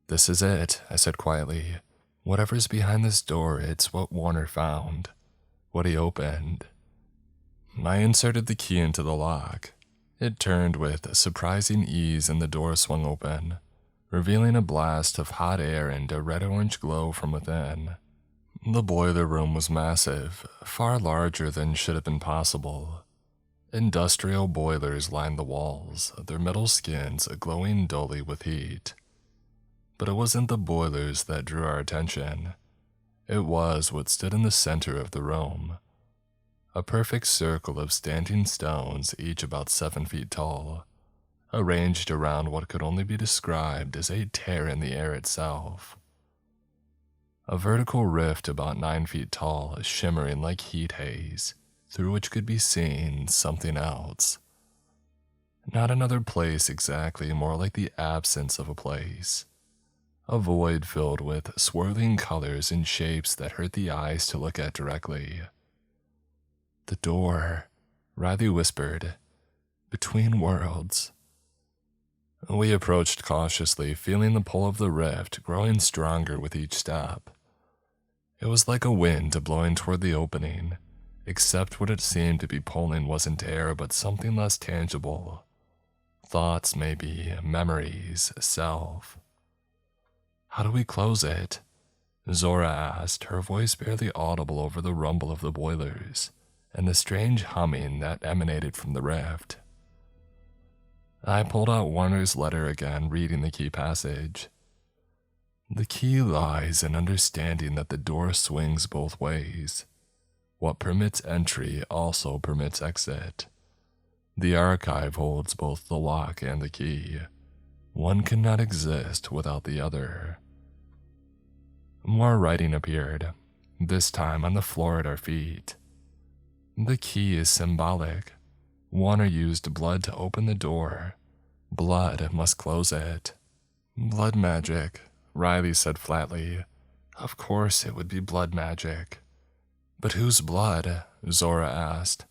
"This is it," I said quietly. "Whatever's behind this door, it's what Warner found, what he opened." I inserted the key into the lock. It turned with surprising ease and the door swung open, revealing a blast of hot air and a red-orange glow from within. The boiler room was massive, far larger than should have been possible. Industrial boilers lined the walls, their metal skins glowing dully with heat. But it wasn't the boilers that drew our attention. It was what stood in the center of the room. A perfect circle of standing stones, each about 7 feet tall, arranged around what could only be described as a tear in the air itself. A vertical rift about 9 feet tall, shimmering like heat haze, through which could be seen something else. Not another place exactly, more like the absence of a place. A void filled with swirling colors and shapes that hurt the eyes to look at directly. "The door," Riley whispered. "Between worlds." We approached cautiously, feeling the pull of the rift growing stronger with each step. It was like a wind blowing toward the opening, except what it seemed to be pulling wasn't air but something less tangible. Thoughts, maybe, memories, self. "How do we close it?" Zora asked, her voice barely audible over the rumble of the boilers and the strange humming that emanated from the rift. I pulled out Warner's letter again, reading the key passage. "The key lies in understanding that the door swings both ways. What permits entry also permits exit. The archive holds both the lock and the key. One cannot exist without the other." More writing appeared, this time on the floor at our feet. The key is symbolic. Warner used blood to open the door. Blood must close it. Blood magic, Riley said flatly. Of course it would be blood magic. But whose blood? Zora asked.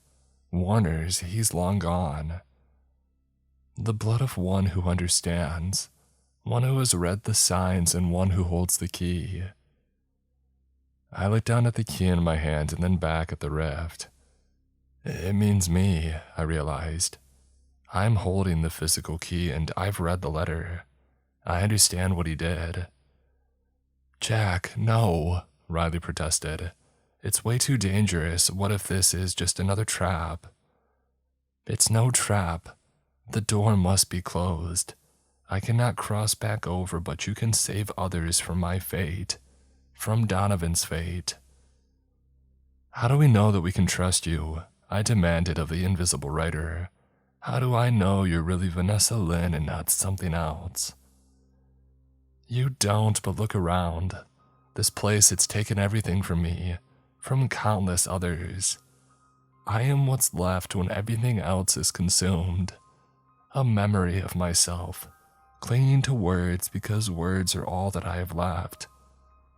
Warner's, he's long gone. The blood of one who understands, one who has read the signs and one who holds the key. I looked down at the key in my hand and then back at the rift. It means me, I realized. I'm holding the physical key and I've read the letter. I understand what he did. Jack, no, Riley protested. It's way too dangerous. What if this is just another trap? It's no trap. The door must be closed. I cannot cross back over, but you can save others from my fate. From Donovan's fate. How do we know that we can trust you? I demanded of the invisible writer. How do I know you're really Vanessa Lynn and not something else? You don't, but look around. This place, it's taken everything from me, from countless others. I am what's left when everything else is consumed. A memory of myself, clinging to words because words are all that I have left.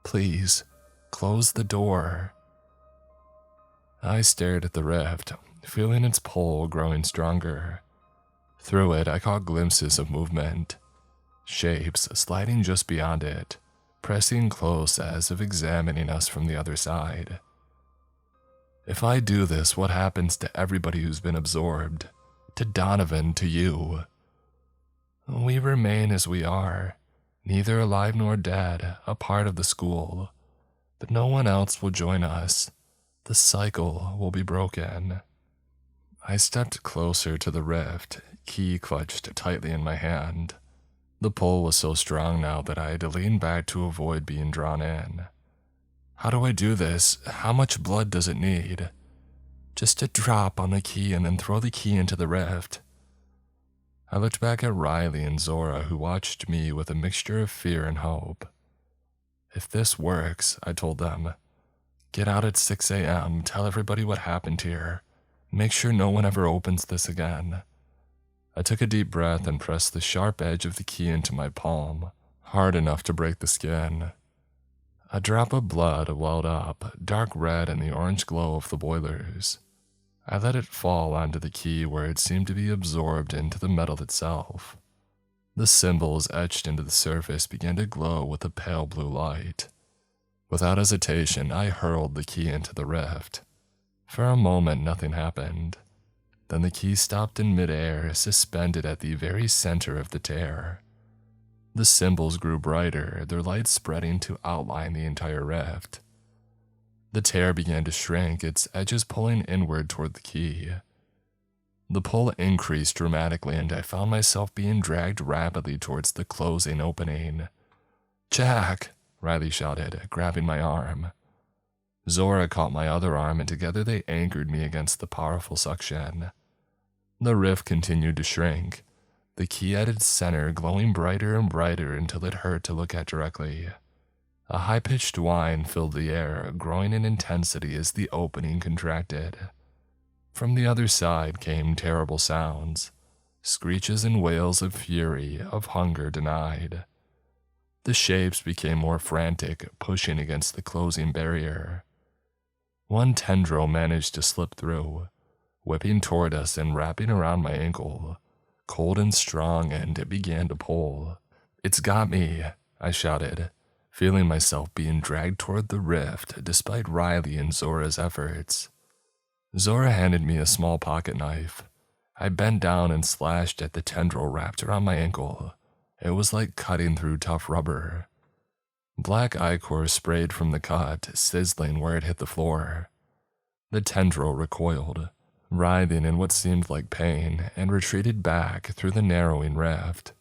Please, close the door. I stared at the rift, feeling its pull growing stronger. Through it, I caught glimpses of movement. Shapes sliding just beyond it, pressing close as if examining us from the other side. If I do this, what happens to everybody who's been absorbed? To Donovan, to you? We remain as we are, neither alive nor dead, a part of the school. But no one else will join us. The cycle will be broken. I stepped closer to the rift, key clutched tightly in my hand. The pull was so strong now that I had to lean back to avoid being drawn in. How do I do this? How much blood does it need? Just a drop on the key and then throw the key into the rift. I looked back at Riley and Zora, who watched me with a mixture of fear and hope. If this works, I told them, get out at 6 a.m., tell everybody what happened here. Make sure no one ever opens this again. I took a deep breath and pressed the sharp edge of the key into my palm, hard enough to break the skin. A drop of blood welled up, dark red in the orange glow of the boilers. I let it fall onto the key where it seemed to be absorbed into the metal itself. The symbols etched into the surface began to glow with a pale blue light. Without hesitation, I hurled the key into the rift. For a moment, nothing happened. Then the key stopped in midair, suspended at the very center of the tear. The symbols grew brighter, their light spreading to outline the entire rift. The tear began to shrink, its edges pulling inward toward the key. The pull increased dramatically, and I found myself being dragged rapidly towards the closing opening. "Jack!" Riley shouted, grabbing my arm. Zora caught my other arm, and together they anchored me against the powerful suction. The rift continued to shrink, the key at its center glowing brighter and brighter until it hurt to look at directly. A high-pitched whine filled the air, growing in intensity as the opening contracted. From the other side came terrible sounds, screeches and wails of fury, of hunger denied. The shapes became more frantic, pushing against the closing barrier. One tendril managed to slip through, whipping toward us and wrapping around my ankle, cold and strong, and it began to pull. "It's got me," I shouted, feeling myself being dragged toward the rift despite Riley and Zora's efforts. Zora handed me a small pocket knife. I bent down and slashed at the tendril wrapped around my ankle. It was like cutting through tough rubber. Black ichor sprayed from the cut, sizzling where it hit the floor. The tendril recoiled, writhing in what seemed like pain, and retreated back through the narrowing rift.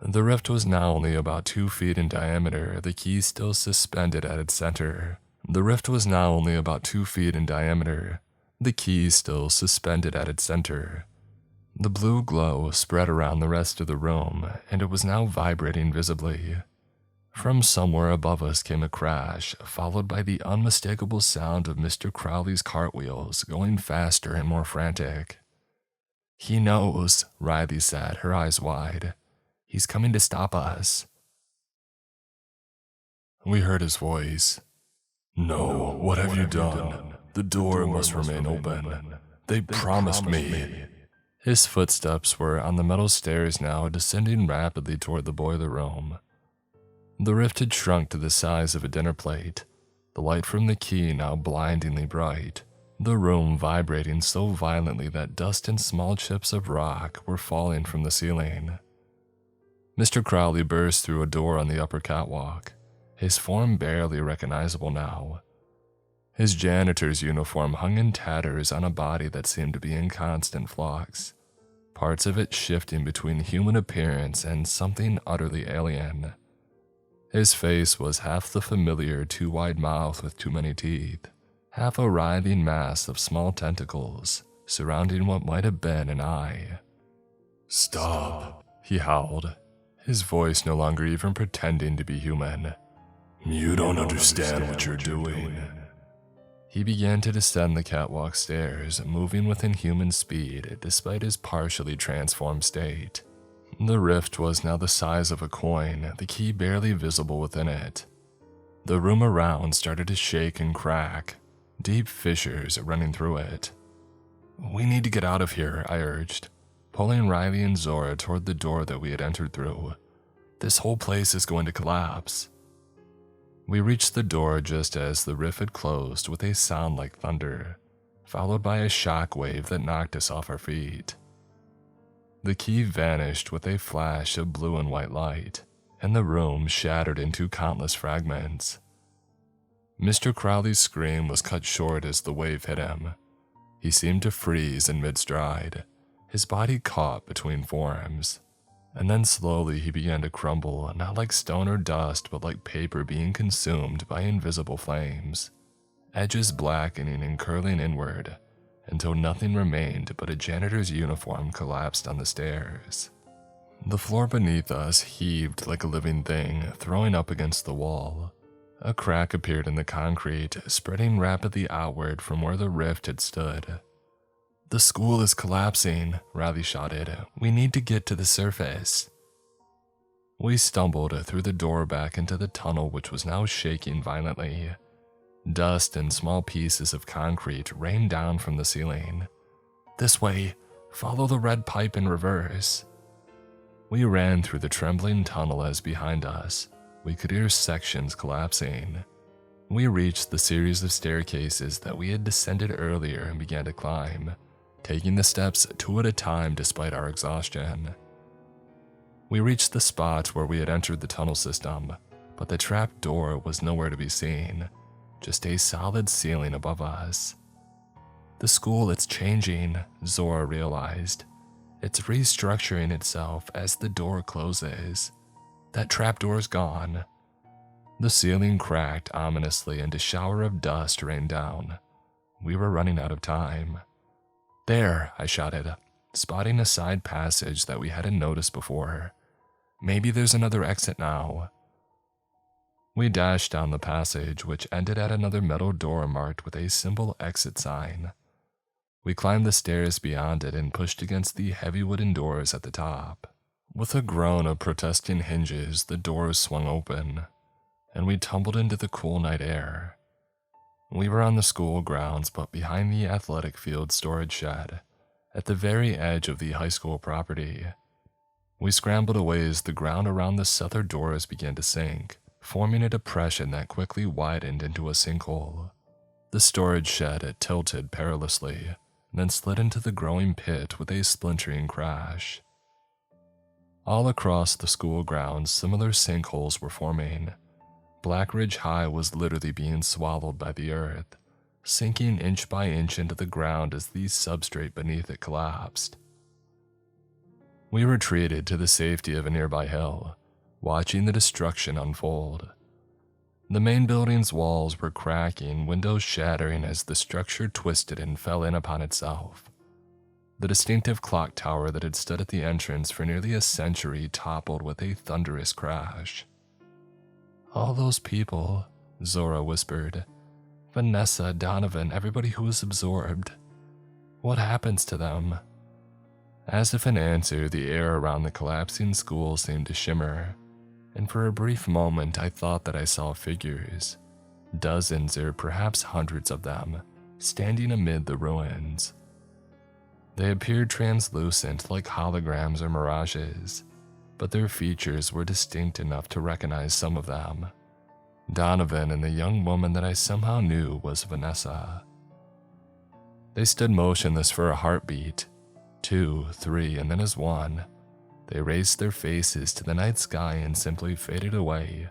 The rift was now only about 2 feet in diameter, the key still suspended at its center. The rift was now only about 2 feet in diameter, the key still suspended at its center. The blue glow spread around the rest of the room, and it was now vibrating visibly. From somewhere above us came a crash, followed by the unmistakable sound of Mr. Crowley's cartwheels going faster and more frantic. "He knows," Riley said, her eyes wide. "He's coming to stop us." We heard his voice. "No, what have you done? The door must remain open. They promised me." His footsteps were on the metal stairs now, descending rapidly toward the boiler room. The rift had shrunk to the size of a dinner plate, the light from the key now blindingly bright, the room vibrating so violently that dust and small chips of rock were falling from the ceiling. Mr. Crowley burst through a door on the upper catwalk, his form barely recognizable now. His janitor's uniform hung in tatters on a body that seemed to be in constant flux, parts of it shifting between human appearance and something utterly alien. His face was half the familiar too-wide mouth with too many teeth, half a writhing mass of small tentacles surrounding what might have been an eye. "Stop," he howled, his voice no longer even pretending to be human. "You don't understand what you're doing." He began to descend the catwalk stairs, moving within human speed despite his partially transformed state. The rift was now the size of a coin, the key barely visible within it. The room around started to shake and crack, deep fissures running through it. "We need to get out of here," I urged, pulling Riley and Zora toward the door that we had entered through. "This whole place is going to collapse." We reached the door just as the rift had closed with a sound like thunder, followed by a shock wave that knocked us off our feet. The key vanished with a flash of blue and white light, and the room shattered into countless fragments. Mr. Crowley's scream was cut short as the wave hit him. He seemed to freeze in mid-stride, his body caught between forearms. And then slowly he began to crumble, not like stone or dust, but like paper being consumed by invisible flames, edges blackening and curling inward, until nothing remained but a janitor's uniform collapsed on the stairs. The floor beneath us heaved like a living thing, throwing up against the wall. A crack appeared in the concrete, spreading rapidly outward from where the rift had stood. "The school is collapsing," Riley shouted. "We need to get to the surface." We stumbled through the door back into the tunnel, which was now shaking violently. Dust and small pieces of concrete rained down from the ceiling. "This way, follow the red pipe in reverse." We ran through the trembling tunnel as behind us we could hear sections collapsing. We reached the series of staircases that we had descended earlier and began to climb, taking the steps two at a time despite our exhaustion. We reached the spot where we had entered the tunnel system, but the trap door was nowhere to be seen, just a solid ceiling above us. "The school, it's changing," Zora realized. "It's restructuring itself as the door closes. That trapdoor's gone." The ceiling cracked ominously and a shower of dust rained down. We were running out of time. "There," I shouted, spotting a side passage that we hadn't noticed before. "Maybe there's another exit now." We dashed down the passage, which ended at another metal door marked with a simple exit sign. We climbed the stairs beyond it and pushed against the heavy wooden doors at the top. With a groan of protesting hinges, the doors swung open, and we tumbled into the cool night air. We were on the school grounds, but behind the athletic field storage shed, at the very edge of the high school property. We scrambled away as the ground around the southern doors began to sink, forming a depression that quickly widened into a sinkhole. The storage shed tilted perilously, then slid into the growing pit with a splintering crash. All across the school grounds, similar sinkholes were forming. Black Ridge High was literally being swallowed by the earth, sinking inch by inch into the ground as the substrate beneath it collapsed. We retreated to the safety of a nearby hill, watching the destruction unfold. The main building's walls were cracking, windows shattering as the structure twisted and fell in upon itself. The distinctive clock tower that had stood at the entrance for nearly a century toppled with a thunderous crash. All those people, Zora whispered. Vanessa, Donovan, everybody who was absorbed. What happens to them? As if in answer, the air around the collapsing school seemed to shimmer, and for a brief moment I thought that I saw figures, dozens or perhaps hundreds of them, standing amid the ruins. They appeared translucent like holograms or mirages, but their features were distinct enough to recognize some of them. Donovan and the young woman that I somehow knew was Vanessa. They stood motionless for a heartbeat, 2, 3, and then as one, they raised their faces to the night sky and simply faded away,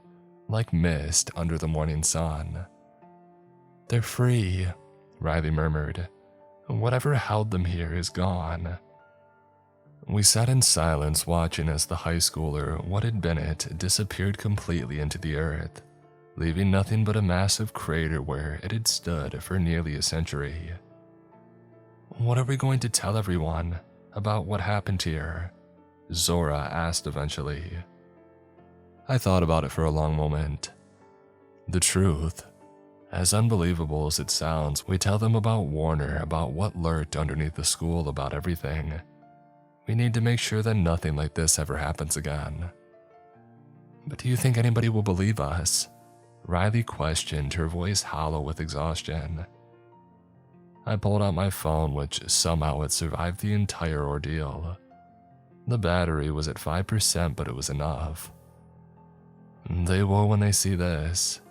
like mist under the morning sun. They're free, Riley murmured. Whatever held them here is gone. We sat in silence watching as the high schooler, what had been it, disappeared completely into the earth, leaving nothing but a massive crater where it had stood for nearly a century. What are we going to tell everyone about what happened here? Zora asked eventually. I thought about it for a long moment. The truth. As unbelievable as it sounds, we tell them about Warner, about what lurked underneath the school, about everything. We need to make sure that nothing like this ever happens again. But do you think anybody will believe us? Riley questioned, her voice hollow with exhaustion. I pulled out my phone, which somehow had survived the entire ordeal. The battery was at 5%, but it was enough. They will when they see this.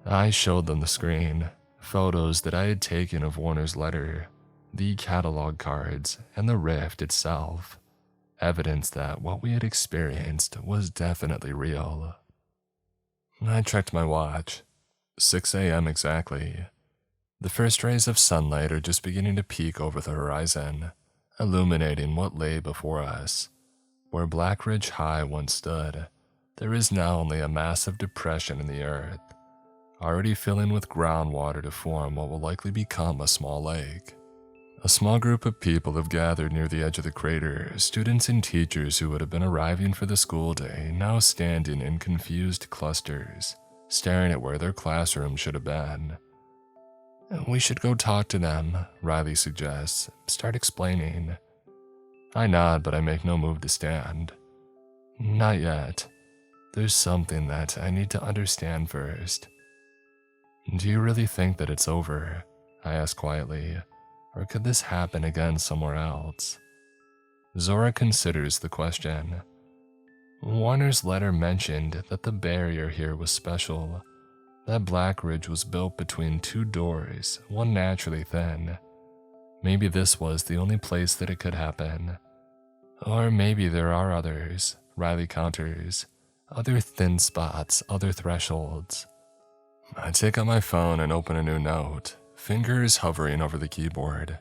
I showed them the screen, photos that I had taken of Warner's letter, the catalog cards, and the rift itself, evidence that what we had experienced was definitely real. I checked my watch. 6 a.m. exactly. The first rays of sunlight are just beginning to peek over the horizon, illuminating what lay before us. Where Black Ridge High once stood, there is now only a massive depression in the earth, already filling with groundwater to form what will likely become a small lake. A small group of people have gathered near the edge of the crater, students and teachers who would have been arriving for the school day, now standing in confused clusters, staring at where their classroom should have been. We should go talk to them, Riley suggests. Start explaining. I nod, but I make no move to stand. Not yet. There's something that I need to understand first. Do you really think that it's over? I ask quietly. Or could this happen again somewhere else? Zora considers the question. Warner's letter mentioned that the barrier here was special. That Black Ridge was built between two doors, one naturally thin. Maybe this was the only place that it could happen. Or maybe there are others, Riley counters. Other thin spots, other thresholds. I take out my phone and open a new note, fingers hovering over the keyboard.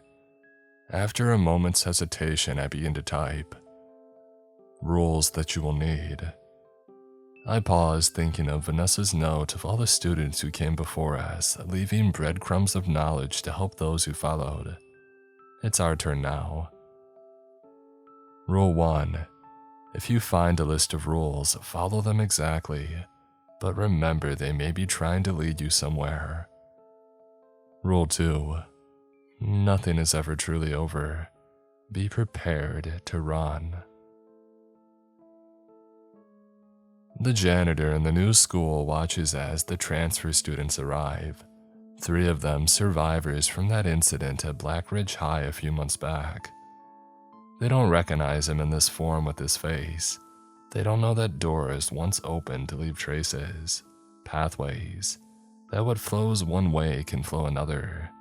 After a moment's hesitation, I begin to type. Rules that you will need. I pause, thinking of Vanessa's note of all the students who came before us, leaving breadcrumbs of knowledge to help those who followed. It's our turn now. Rule 1. If you find a list of rules, follow them exactly, but remember they may be trying to lead you somewhere. Rule 2. Nothing is ever truly over. Be prepared to run. The janitor in the new school watches as the transfer students arrive. 3 of them survivors from that incident at Black Ridge High a few months back. They don't recognize him in this form with his face. They don't know that doors once opened to leave traces, pathways, that what flows one way can flow another.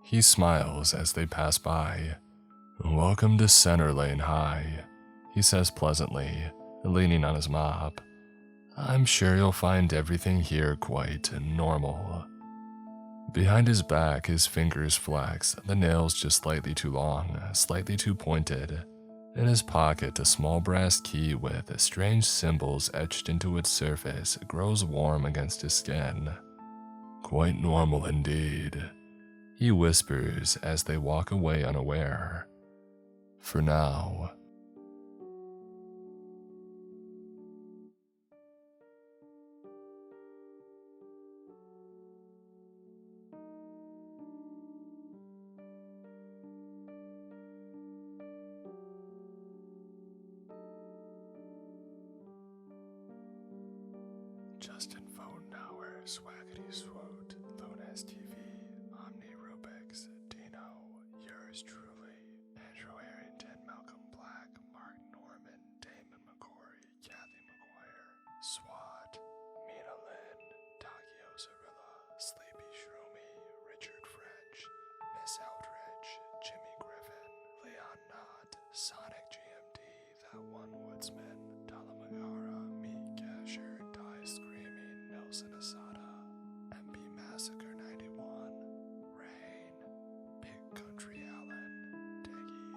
He smiles as they pass by. Welcome to Center Lane High, he says pleasantly, leaning on his mop. I'm sure you'll find everything here quite normal. Behind his back, his fingers flex, the nails just slightly too long, slightly too pointed. In his pocket, a small brass key with strange symbols etched into its surface grows warm against his skin. Quite normal indeed, he whispers as they walk away unaware. For now. just enough.